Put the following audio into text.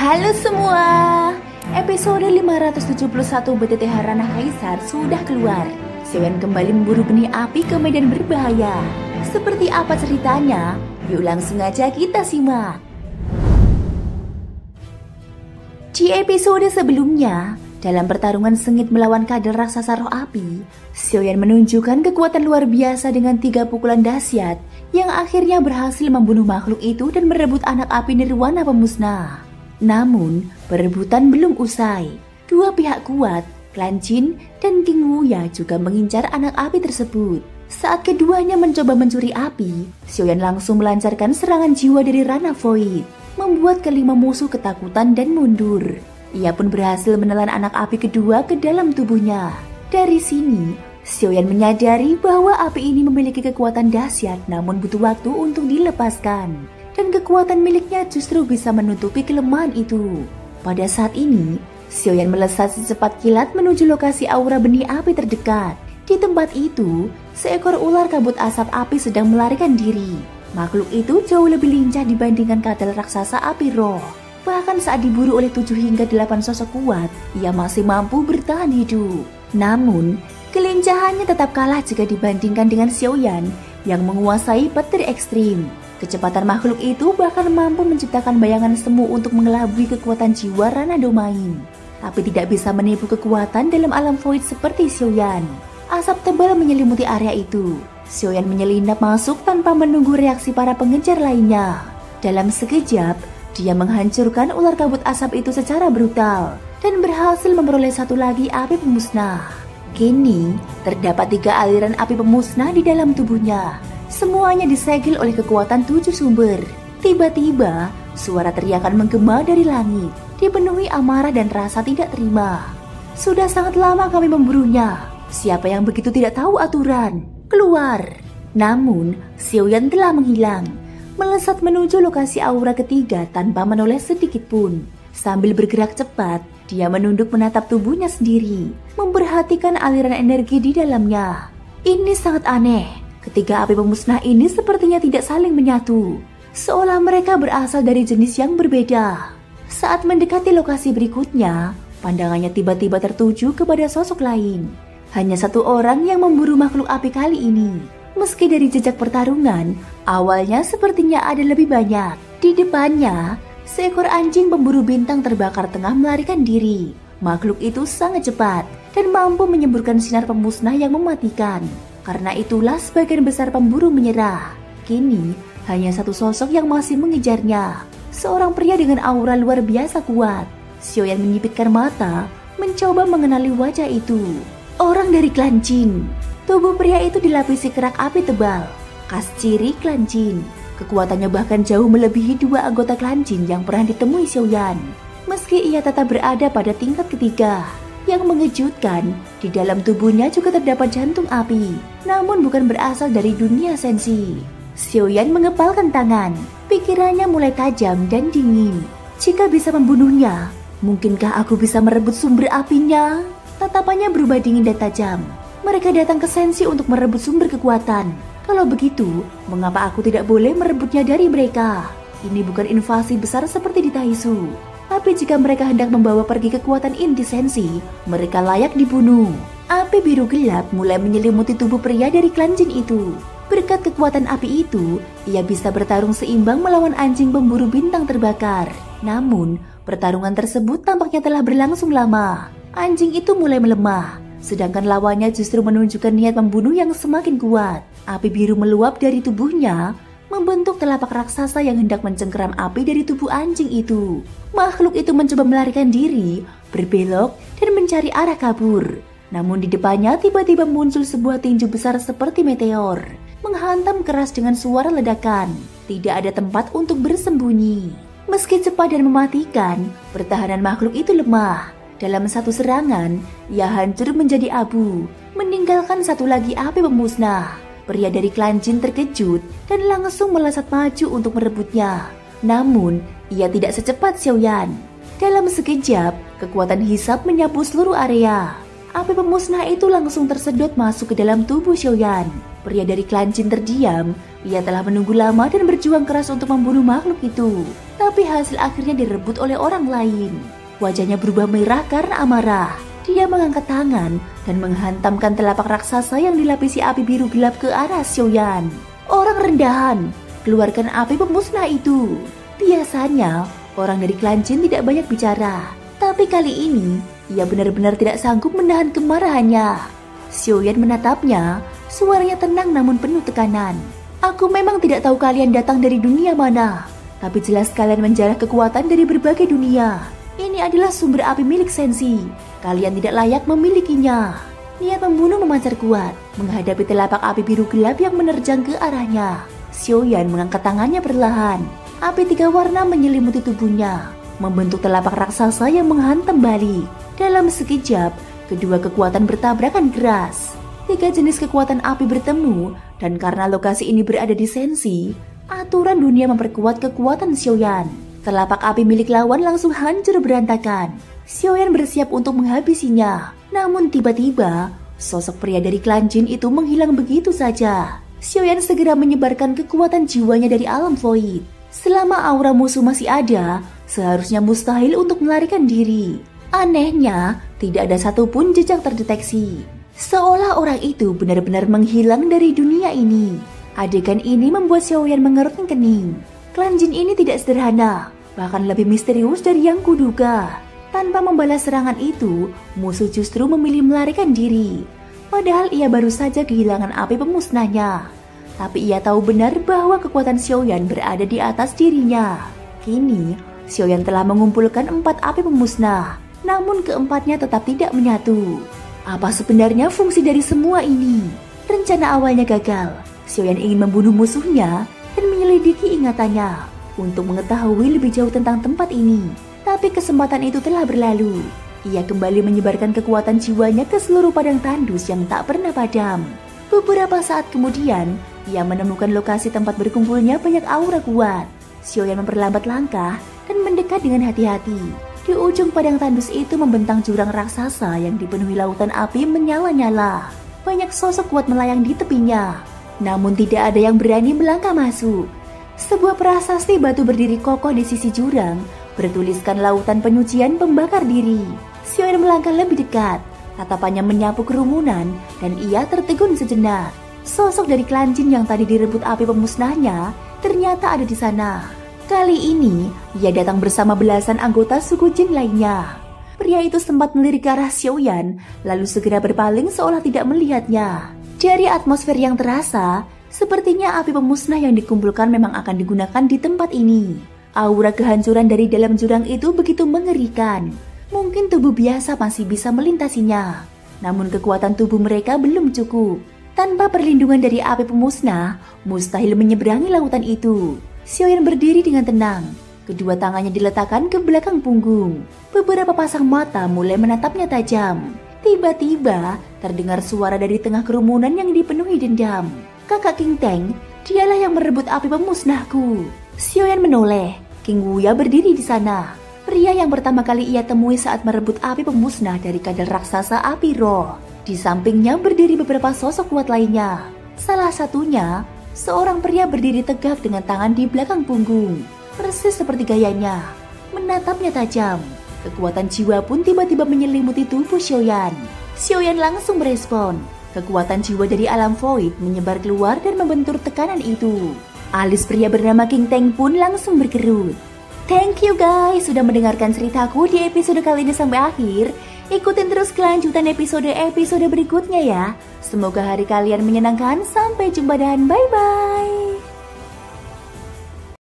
Halo semua, episode 571 BTTH Ranah Kaisar sudah keluar. Xiaoyan kembali memburu benih api ke medan berbahaya. Seperti apa ceritanya? Yuk langsung aja kita simak. Di episode sebelumnya, dalam pertarungan sengit melawan kadal raksasa roh api, Xiaoyan menunjukkan kekuatan luar biasa dengan 3 pukulan dahsyat yang akhirnya berhasil membunuh makhluk itu dan merebut anak api nirwana pemusnah. Namun, perebutan belum usai. Dua pihak kuat, Klan Jin dan King Wuya juga mengincar anak api tersebut. Saat keduanya mencoba mencuri api, Xiaoyan langsung melancarkan serangan jiwa dari Ranah Void, membuat kelima musuh ketakutan dan mundur. Ia pun berhasil menelan anak api kedua ke dalam tubuhnya. Dari sini, Xiaoyan menyadari bahwa api ini memiliki kekuatan dahsyat namun butuh waktu untuk dilepaskan. Dan kekuatan miliknya justru bisa menutupi kelemahan itu. Pada saat ini, Xiaoyan melesat secepat kilat menuju lokasi aura benih api terdekat. Di tempat itu, seekor ular kabut asap api sedang melarikan diri. Makhluk itu jauh lebih lincah dibandingkan kadal raksasa api roh. Bahkan saat diburu oleh 7 hingga 8 sosok kuat, ia masih mampu bertahan hidup. Namun, kelincahannya tetap kalah jika dibandingkan dengan Xiaoyan yang menguasai petir ekstrim. Kecepatan makhluk itu bahkan mampu menciptakan bayangan semu untuk mengelabui kekuatan jiwa Ranah Domain. Tapi tidak bisa menipu kekuatan dalam alam void seperti Xiaoyan. Asap tebal menyelimuti area itu. Xiaoyan menyelinap masuk tanpa menunggu reaksi para pengejar lainnya. Dalam sekejap, dia menghancurkan ular kabut asap itu secara brutal dan berhasil memperoleh satu lagi api pemusnah. Kini, terdapat 3 aliran api pemusnah di dalam tubuhnya. Semuanya disegel oleh kekuatan 7 sumber. Tiba-tiba, suara teriakan menggema dari langit, dipenuhi amarah dan rasa tidak terima. Sudah sangat lama kami memburunya. Siapa yang begitu tidak tahu aturan? Keluar! Namun, Xiaoyan telah menghilang, melesat menuju lokasi aura ketiga tanpa menoleh sedikit pun. Sambil bergerak cepat, dia menunduk menatap tubuhnya sendiri, memperhatikan aliran energi di dalamnya. Ini sangat aneh. Ketiga api pemusnah ini sepertinya tidak saling menyatu, seolah mereka berasal dari jenis yang berbeda. Saat mendekati lokasi berikutnya, pandangannya tiba-tiba tertuju kepada sosok lain. Hanya satu orang yang memburu makhluk api kali ini. Meski dari jejak pertarungan, awalnya sepertinya ada lebih banyak. Di depannya, seekor anjing pemburu bintang terbakar tengah melarikan diri. Makhluk itu sangat cepat dan mampu menyemburkan sinar pemusnah yang mematikan. Karena itulah sebagian besar pemburu menyerah. Kini, hanya satu sosok yang masih mengejarnya. Seorang pria dengan aura luar biasa kuat. Xiaoyan menyipitkan mata, mencoba mengenali wajah itu. Orang dari Klan Jin. Tubuh pria itu dilapisi kerak api tebal. Khas ciri Klan Jin. Kekuatannya bahkan jauh melebihi 2 anggota Klan Jin yang pernah ditemui Xiaoyan. Meski ia tetap berada pada tingkat ketiga. Yang mengejutkan, di dalam tubuhnya juga terdapat jantung api, namun bukan berasal dari dunia sensi. Xiaoyan mengepalkan tangan, pikirannya mulai tajam dan dingin. Jika bisa membunuhnya, mungkinkah aku bisa merebut sumber apinya? Tatapannya berubah dingin dan tajam. Mereka datang ke sensi untuk merebut sumber kekuatan. Kalau begitu, mengapa aku tidak boleh merebutnya dari mereka? Ini bukan invasi besar seperti di Taizu. Tapi jika mereka hendak membawa pergi kekuatan inti sensi, mereka layak dibunuh. Api biru gelap mulai menyelimuti tubuh pria dari Klan Jin itu. Berkat kekuatan api itu, ia bisa bertarung seimbang melawan anjing pemburu bintang terbakar. Namun, pertarungan tersebut tampaknya telah berlangsung lama. Anjing itu mulai melemah, sedangkan lawannya justru menunjukkan niat membunuh yang semakin kuat. Api biru meluap dari tubuhnya, membentuk telapak raksasa yang hendak mencengkeram api dari tubuh anjing itu. Makhluk itu mencoba melarikan diri, berbelok, dan mencari arah kabur. Namun di depannya tiba-tiba muncul sebuah tinju besar seperti meteor, menghantam keras dengan suara ledakan. Tidak ada tempat untuk bersembunyi. Meski cepat dan mematikan, pertahanan makhluk itu lemah. Dalam satu serangan, ia hancur menjadi abu, meninggalkan satu lagi api pemusnah. Pria dari Klan Jin terkejut dan langsung melesat maju untuk merebutnya. Namun, ia tidak secepat Xiaoyan. Dalam sekejap, kekuatan hisap menyapu seluruh area. Api pemusnah itu langsung tersedot masuk ke dalam tubuh Xiaoyan. Pria dari klan Jin terdiam. Ia telah menunggu lama dan berjuang keras untuk membunuh makhluk itu. Tapi hasil akhirnya direbut oleh orang lain. Wajahnya berubah merah karena amarah. Dia mengangkat tangan dan menghantamkan telapak raksasa yang dilapisi api biru gelap ke arah Xiaoyan. Orang rendahan, keluarkan api pemusnah itu. Biasanya, orang dari klan Jin tidak banyak bicara. Tapi kali ini, ia benar-benar tidak sanggup menahan kemarahannya. Xiaoyan menatapnya, suaranya tenang namun penuh tekanan. Aku memang tidak tahu kalian datang dari dunia mana, tapi jelas kalian menjarah kekuatan dari berbagai dunia. Ini adalah sumber api milik Sensi. Kalian tidak layak memilikinya. Niat membunuh memancar kuat, menghadapi telapak api biru gelap yang menerjang ke arahnya. Xiaoyan mengangkat tangannya perlahan. Api 3 warna menyelimuti tubuhnya, membentuk telapak raksasa yang menghantam balik. Dalam sekejap, kedua kekuatan bertabrakan keras. 3 jenis kekuatan api bertemu, dan karena lokasi ini berada di Sensi, aturan dunia memperkuat kekuatan Xiaoyan. Telapak api milik lawan langsung hancur berantakan. Xiaoyan bersiap untuk menghabisinya. Namun tiba-tiba, sosok pria dari klan Jin itu menghilang begitu saja. Xiaoyan segera menyebarkan kekuatan jiwanya dari alam void. Selama aura musuh masih ada, seharusnya mustahil untuk melarikan diri. Anehnya, tidak ada satupun jejak terdeteksi. Seolah orang itu benar-benar menghilang dari dunia ini. Adegan ini membuat Xiaoyan mengerutkan kening. Klan Jin ini tidak sederhana, bahkan lebih misterius dari yang kuduga. Tanpa membalas serangan itu, musuh justru memilih melarikan diri. Padahal ia baru saja kehilangan api pemusnahnya. Tapi ia tahu benar bahwa kekuatan Xiaoyan berada di atas dirinya. Kini, Xiaoyan telah mengumpulkan 4 api pemusnah. Namun keempatnya tetap tidak menyatu. Apa sebenarnya fungsi dari semua ini? Rencana awalnya gagal. Xiaoyan ingin membunuh musuhnya dan menyelidiki ingatannya untuk mengetahui lebih jauh tentang tempat ini. Tapi kesempatan itu telah berlalu. Ia kembali menyebarkan kekuatan jiwanya ke seluruh padang tandus yang tak pernah padam. Beberapa saat kemudian, ia menemukan lokasi tempat berkumpulnya banyak aura kuat. Xiaoyan memperlambat langkah dan mendekat dengan hati-hati. Di ujung padang tandus itu membentang jurang raksasa yang dipenuhi lautan api menyala-nyala. Banyak sosok kuat melayang di tepinya. Namun tidak ada yang berani melangkah masuk. Sebuah prasasti batu berdiri kokoh di sisi jurang, bertuliskan lautan penyucian pembakar diri. Xiaoyan melangkah lebih dekat, tatapannya menyapu kerumunan, dan ia tertegun sejenak. Sosok dari klan Jin yang tadi direbut api pemusnahnya ternyata ada di sana. Kali ini, ia datang bersama belasan anggota suku Jin lainnya. Pria itu sempat melirik ke arah Xiaoyan, lalu segera berpaling seolah tidak melihatnya. Dari atmosfer yang terasa, sepertinya api pemusnah yang dikumpulkan memang akan digunakan di tempat ini. Aura kehancuran dari dalam jurang itu begitu mengerikan. Mungkin tubuh biasa masih bisa melintasinya. Namun kekuatan tubuh mereka belum cukup. Tanpa perlindungan dari api pemusnah, mustahil menyeberangi lautan itu. Xiaoyan berdiri dengan tenang. Kedua tangannya diletakkan ke belakang punggung. Beberapa pasang mata mulai menatapnya tajam. Tiba-tiba, terdengar suara dari tengah kerumunan yang dipenuhi dendam. Kakak King Teng, dialah yang merebut api pemusnahku. Xiaoyan menoleh. King Wuya berdiri di sana. Pria yang pertama kali ia temui saat merebut api pemusnah dari kadal raksasa api roh. Di sampingnya berdiri beberapa sosok kuat lainnya. Salah satunya, seorang pria berdiri tegak dengan tangan di belakang punggung. Persis seperti gayanya, menatapnya tajam. Kekuatan jiwa pun tiba-tiba menyelimuti tubuh Xiaoyan. Xiaoyan langsung merespon. Kekuatan jiwa dari alam void menyebar keluar dan membentur tekanan itu. Alis pria bernama King Teng pun langsung berkerut. Thank you guys sudah mendengarkan ceritaku di episode kali ini sampai akhir. Ikutin terus kelanjutan episode berikutnya ya. Semoga hari kalian menyenangkan. Sampai jumpa dan bye-bye.